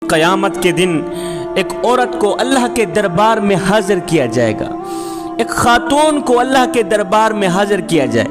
قیامت کے دن ایک عورت کو اللہ کے دربار میں حاضر کیا جائے گا، ایک خاتون کو اللہ کے دربار میں حاضر کیا جائے،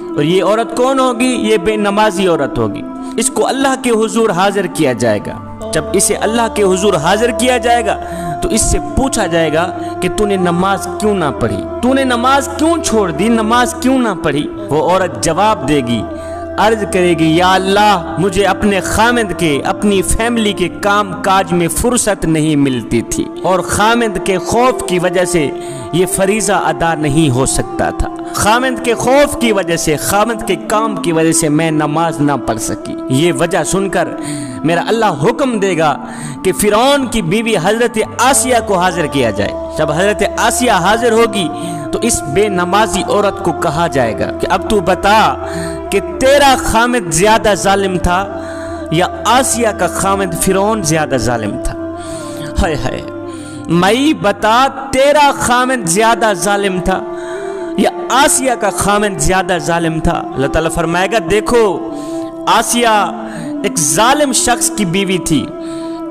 اور یہ عورت کون ہوگی؟ یہ بے نمازی عورت ہوگی۔ اس کو اللہ کے حضور حاضر کیا جائے گا۔ جب اسے اللہ کے حضور حاضر کیا جائے گا تو اس سے پوچھا جائے گا کہ تو نے نماز کیوں نہ پڑھی، تو نے نماز کیوں چھوڑ دی، نماز کیوں نہ پڑھی؟ وہ عورت جواب دے گی، عرض کرے گی، یا اللہ مجھے اپنے خامد کے، اپنی فیملی کے کام کاج میں فرصت نہیں ملتی تھی، اور خامد کے خوف کی وجہ سے یہ فریضہ ادا نہیں ہو سکتا تھا، خامد کے خوف کی وجہ سے، خامد کے کام کی وجہ سے میں نماز نہ پڑھ سکی۔ یہ وجہ سن کر میرا اللہ حکم دے گا کہ فرعون کی بیوی حضرت آسیہ کو حاضر کیا جائے۔ جب حضرت آسیہ حاضر ہوگی تو اس بے نمازی عورت کو کہا جائے گا کہ اب تو بتا کہ تیرا خامد زیادہ ظالم تھا یا آسیہ کا خامد فرعون زیادہ ظالم تھا؟ ہائے ہائے، مئی بتا تیرا خامد زیادہ ظالم تھا یا آسیہ کا خامد زیادہ ظالم تھا؟ اللہ تعالیٰ فرمائے گا، دیکھو آسیہ ایک ظالم شخص کی بیوی تھی،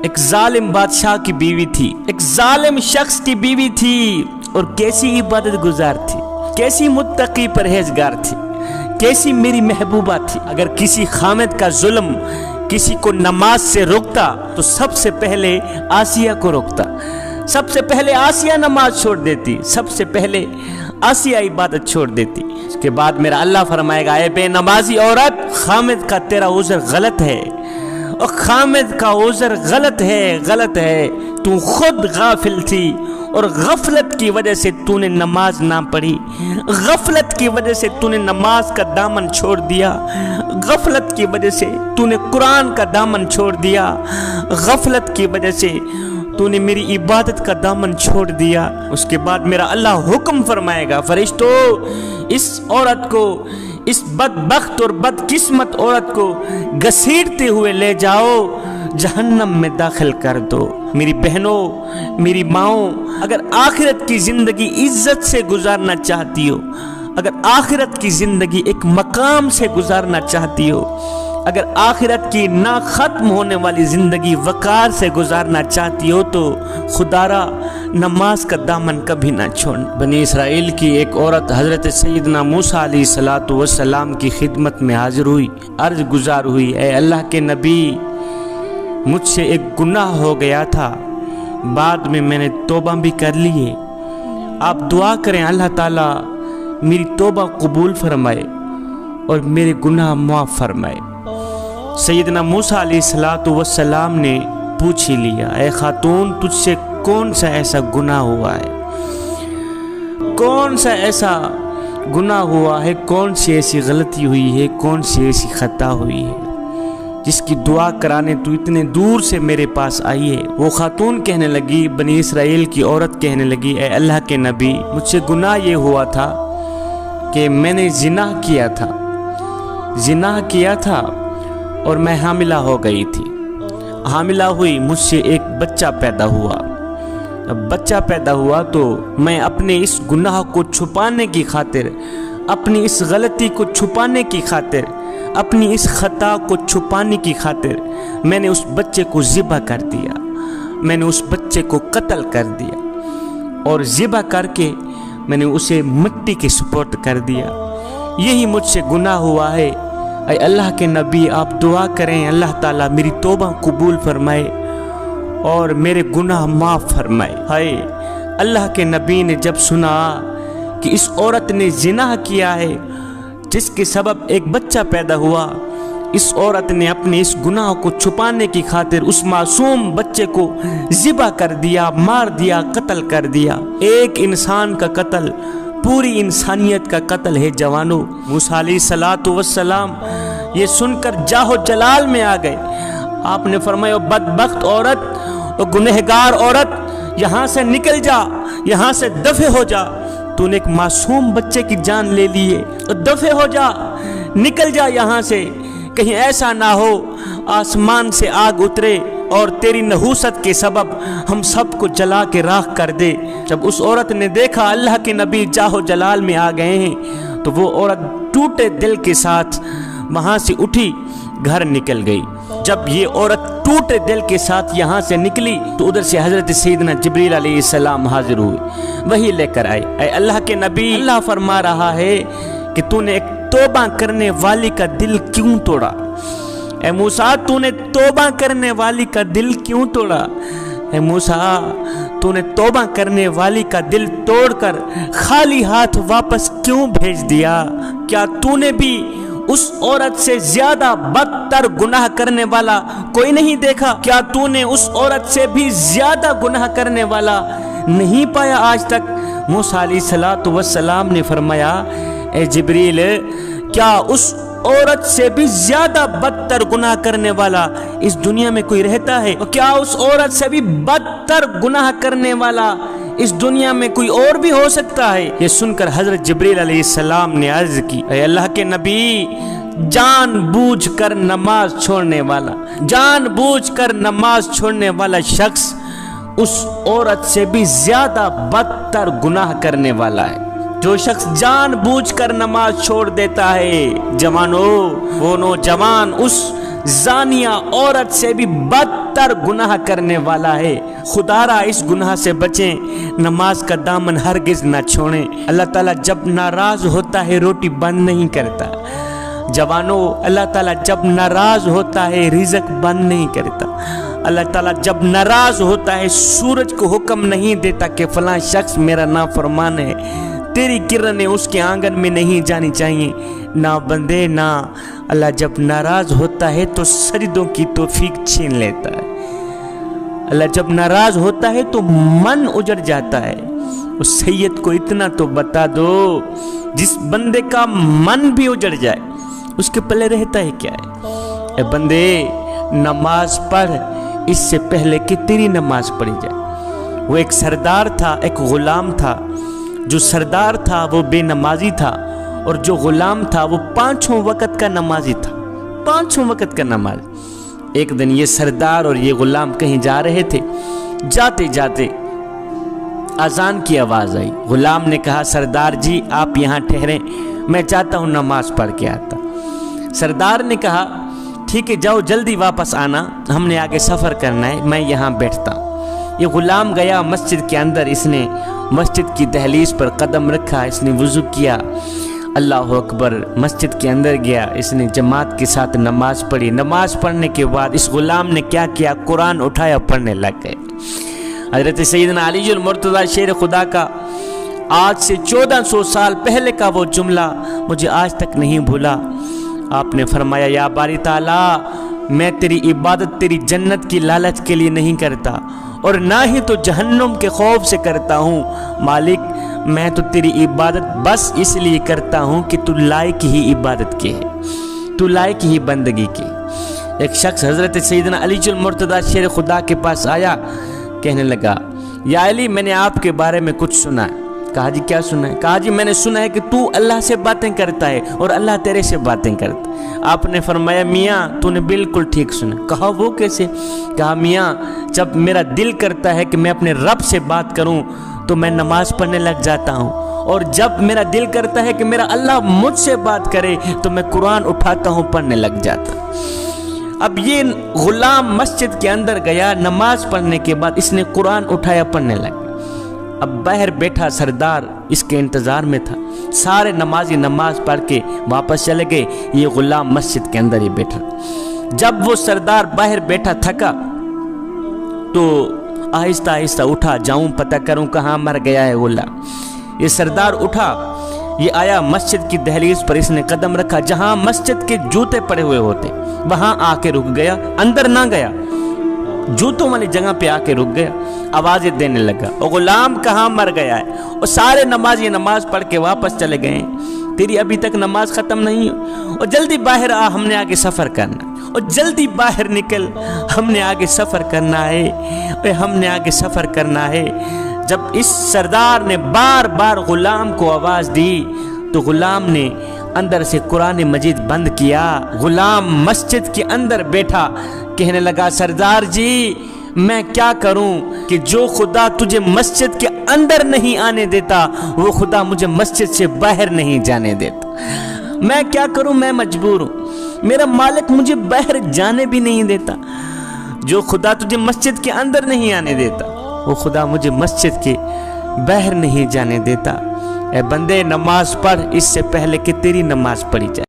ایک ظالم بادشاہ کی بیوی تھی، ایک ظالم شخص کی بیوی تھی، اور کیسی عبادت گزار تھی، کیسی متقی پرہیزگار تھی، کیسی میری محبوبہ تھی۔ اگر کسی خامد کا ظلم کسی کو نماز سے روکتا تو سب سے پہلے آسیہ کو روکتا، سب سے پہلے آسیہ نماز چھوڑ دیتی، سب سے پہلے آسیہ عبادت چھوڑ دیتی۔ اس کے بعد میرا اللہ فرمائے گا، اے بے نمازی عورت، خامد کا تیرا عذر غلط ہے، اور خامد کا عذر غلط ہے، تو خود غافل تھی، اور غفلت کی وجہ سے تو نے نماز نہ پڑھی، غفلت کی وجہ سے تو نے نماز کا دامن چھوڑ دیا، غفلت کی وجہ سے تو نے قرآن کا دامن چھوڑ دیا، غفلت کی وجہ سے تو نے میری عبادت کا دامن چھوڑ دیا۔ اس کے بعد میرا اللہ حکم فرمائے گا، فرشتو اس عورت کو، اس بدبخت اور بدقسمت عورت کو گھسیٹتے ہوئے لے جاؤ، جہنم میں داخل کر دو۔ میری بہنوں، میری ماؤں، اگر آخرت کی زندگی عزت سے گزارنا چاہتی ہو، اگر آخرت کی زندگی ایک مقام سے گزارنا چاہتی ہو، اگر آخرت کی نہ ختم ہونے والی زندگی وقار سے گزارنا چاہتی ہو تو خدا را نماز کا دامن کبھی نہ چھوڑ۔ بنی اسرائیل کی ایک عورت حضرت سیدنا موسیٰ علیہ السلام کی خدمت میں حاضر ہوئی، عرض گزار ہوئی، اے اللہ کے نبی، مجھ سے ایک گناہ ہو گیا تھا، بعد میں نے توبہ بھی کر لی ہے، آپ دعا کریں اللہ تعالیٰ میری توبہ قبول فرمائے اور میرے گناہ معاف فرمائے۔ سیدنا موسیٰ علیہ السلام نے پوچھ ہی لیا، اے خاتون، تجھ سے کون سا ایسا گناہ ہوا ہے، کون سا ایسا گناہ ہوا ہے، کون سی ایسی غلطی ہوئی ہے، کون سی ایسی خطا ہوئی ہے جس کی دعا کرانے تو اتنے دور سے میرے پاس آئی ہے؟ وہ خاتون کہنے لگی، بنی اسرائیل کی عورت کہنے لگی، اے اللہ کے نبی، مجھ سے گناہ یہ ہوا تھا کہ میں نے زنا کیا تھا اور میں حاملہ ہو گئی تھی، حاملہ ہوئی، مجھ سے ایک بچہ پیدا ہوا، اب بچہ پیدا ہوا تو میں اپنے اس گناہ کو چھپانے کی خاطر، اپنی اس غلطی کو چھپانے کی خاطر، اپنی اس خطا کو چھپانے کی خاطر میں نے اس بچے کو ذبح کر دیا، میں نے اس بچے کو قتل کر دیا، اور ذبح کر کے میں نے اسے مٹی کے سپرد کر دیا، یہی مجھ سے گناہ ہوا ہے۔ اے اللہ کے نبی، آپ دعا کریں اللہ تعالیٰ میری توبہ قبول فرمائے اور میرے گناہ معاف فرمائے۔ ہائے، اللہ کے نبی نے جب سنا کہ اس عورت نے زنا کیا ہے جس کے سبب ایک بچہ پیدا ہوا، اس عورت نے اپنے اس گناہ کو چھپانے کی خاطر اس معصوم بچے کو ذبح کر دیا، مار دیا، قتل کر دیا۔ ایک انسان کا قتل پوری انسانیت کا قتل ہے جوانو۔ موسیٰ علیہ السلام یہ سن کر جاہ و جلال میں آ گئے۔ آپ نے فرمایا، بدبخت عورت اور گنہگار عورت، یہاں سے نکل جا، یہاں سے دفع ہو جا، تو نے ایک معصوم بچے کی جان لے لی ہے، اور دفع ہو جا، نکل جا یہاں سے، کہیں ایسا نہ ہو آسمان سے آگ اترے اور تیری نحوست کے سبب ہم سب کو جلا کے راکھ کر دے۔ جب اس عورت نے دیکھا اللہ کے نبی جاہ و جلال میں آ گئے ہیں تو وہ عورت ٹوٹے دل کے ساتھ وہاں سے اٹھی، گھر نکل گئی۔ جب یہ عورت ٹوٹے دل کے ساتھ یہاں سے نکلی تو ادھر سے حضرت سیدنا جبریل علیہ السلام حاضر ہوئے، وہی لے کر آئے۔ اے اللہ کے نبی، اللہ فرما رہا ہے کہ تو نے ایک توبہ کرنے والی کا دل کیوں توڑا؟ اے موسیٰ، تو نے توبہ کرنے والی کا دل کیوں توڑا؟ اے موسیٰ، تو نے توبہ کرنے والی کا دل توڑ کر خالی ہاتھ واپس کیوں بھیج دیا؟ کیا تو نے بھی اس عورت سے زیادہ بدتر گناہ کرنے والا کوئی نہیں دیکھا؟ کیا تو نے اس عورت سے بھی زیادہ گناہ کرنے والا نہیں پایا آج تک؟ موسیٰ علیہ السلام نے فرمایا، اے جبریل، کیا اس عورت سے بھی زیادہ بدتر گناہ کرنے والا اس دنیا میں کوئی رہتا ہے؟ کیا اس عورت سے بھی بدتر گناہ کرنے والا اس دنیا میں کوئی اور بھی ہو سکتا ہے؟ یہ سن کر حضرت جبریل علیہ السلام نے عرض کی، اے اللہ کے نبی، جان بوجھ کر نماز چھوڑنے والا شخص اس عورت سے بھی زیادہ بدتر گناہ کرنے والا ہے۔ جو شخص جان بوجھ کر نماز چھوڑ دیتا ہے، جوانوں، وہ نوجوان اس زانیہ عورت سے بھی بدتر گناہ کرنے والا ہے۔ خدا را اس گناہ سے بچیں، نماز کا دامن ہرگز نہ چھوڑیں۔ اللہ تعالیٰ جب ناراض ہوتا ہے روٹی بند نہیں کرتا۔ جوانوں، اللہ تعالیٰ جب ناراض ہوتا ہے رزق بند نہیں کرتا۔ اللہ تعالیٰ جب ناراض ہوتا ہے سورج کو حکم نہیں دیتا کہ فلاں شخص میرا نافرمان ہے، تیری کرنیں اس کے آنگن میں نہیں جانی چاہیے۔ نہ بندے، نہ، اللہ جب ناراض ہوتا ہے تو سجدوں کی توفیق چھین لیتا ہے۔ اللہ جب ناراض ہوتا ہے تو من اجڑ جاتا ہے۔ اس سید کو اتنا تو بتا دو، جس بندے کا من بھی اجڑ جائے اس کے پلے رہتا ہے کیا ہے؟ اے بندے، نماز پڑھ اس سے پہلے کہ تیری نماز پڑھی جائے۔ وہ ایک سردار تھا، ایک غلام تھا۔ جو سردار تھا وہ بے نمازی تھا، اور جو غلام تھا وہ 5 وقت کا نمازی تھا۔ 5 وقت کا نماز۔ ایک دن یہ سردار اور یہ غلام کہیں جا رہے تھے، جاتے جاتے اذان کی آواز آئی۔ غلام نے کہا، سردار جی آپ یہاں ٹھہریں، میں چاہتا ہوں نماز پڑھ کے آتا۔ سردار نے کہا، ٹھیک ہے، جاؤ جلدی واپس آنا، ہم نے آگے سفر کرنا ہے، میں یہاں بیٹھتا ہوں۔ یہ غلام گیا مسجد کے اندر، اس نے مسجد کی دہلیز پر قدم رکھا، اس نے وضو کیا، اللہ اکبر، مسجد کے اندر گیا، اس نے جماعت کے ساتھ نماز پڑھی۔ نماز پڑھنے کے بعد اس غلام نے کیا کیا؟ قرآن اٹھایا، پڑھنے لگ گئے۔ حضرت سیدنا علی المرتضیٰ شیر خدا کا آج سے 1400 سال پہلے کا وہ جملہ مجھے آج تک نہیں بھولا۔ آپ نے فرمایا، یا باری تعالیٰ، میں تیری عبادت تیری جنت کی لالچ کے لیے نہیں کرتا، اور نہ ہی تو جہنم کے خوف سے کرتا ہوں۔ مالک، میں تو تیری عبادت بس اس لیے کرتا ہوں کہ تو لائق ہی عبادت کے ہے، تو لائق ہی بندگی کے۔ ایک شخص حضرت سیدنا علی المرتضیٰ شیر خدا کے پاس آیا، کہنے لگا، یا علی، میں نے آپ کے بارے میں کچھ سنا ہے۔ کہا جی کیا سنا ہے؟ کہا جی میں نے سنا ہے کہ تو اللہ سے باتیں کرتا ہے اور اللہ تیرے سے باتیں کرتا ہے۔ آپ نے فرمایا، میاں تو نے بالکل ٹھیک سنا۔ کہا وہ کیسے؟ کہا میاں، جب میرا دل کرتا ہے کہ میں اپنے رب سے بات کروں تو میں نماز پڑھنے لگ جاتا ہوں، اور جب میرا دل کرتا ہے کہ میرا اللہ مجھ سے بات کرے تو میں قرآن اٹھاتا ہوں، پڑھنے لگ جاتا ہوں۔ اب یہ غلام مسجد کے اندر گیا، نماز پڑھنے کے بعد اس نے قرآن اٹھایا، پڑھنے لگا۔ اب باہر بیٹھا سردار اس کے انتظار میں تھا۔ سارے نمازی نماز پڑھ کے واپس چلے گئے، یہ غلام مسجد کے اندر ہی بیٹھا۔ جب وہ سردار باہر بیٹھا تھکا تو آہستہ آہستہ اٹھا، جاؤں پتہ کروں کہاں مر گیا ہے غلام۔ یہ سردار اٹھا، یہ آیا مسجد کی دہلیز پر، اس نے قدم رکھا، جہاں مسجد کے جوتے پڑے ہوئے ہوتے وہاں آ کے رک گیا، اندر نہ گیا، جوتوں والی جگہ پہ آ کے رک گیا، آوازیں دینے لگا، او غلام کہاں مر گیا ہے؟ اور سارے نمازی نماز پڑھ کے واپس چلے گئے، تیری ابھی تک نماز ختم نہیں ہو، اور جلدی باہر آ، ہم نے آگے سفر کرنا، اور جلدی باہر نکل، ہم نے آگے سفر کرنا ہے، اور ہم نے آگے سفر کرنا ہے۔ جب اس سردار نے بار بار غلام کو آواز دی تو غلام نے اندر سے قرآن مجید بند کیا۔ غلام مسجد کے اندر بیٹھا، کہنے لگا، سردار جی میں کیا کروں کہ جو خدا تجھے مسجد کے اندر نہیں آنے دیتا وہ خدا مجھے مسجد سے باہر نہیں جانے دیتا۔ میں کیا کروں، میں مجبور ہوں، میرا مالک مجھے باہر جانے بھی نہیں دیتا۔ جو خدا تجھے مسجد کے اندر نہیں آنے دیتا، وہ خدا مجھے مسجد کے باہر نہیں جانے دیتا۔ اے بندے، نماز پڑھ اس سے پہلے کہ تیری نماز پڑھی جائے۔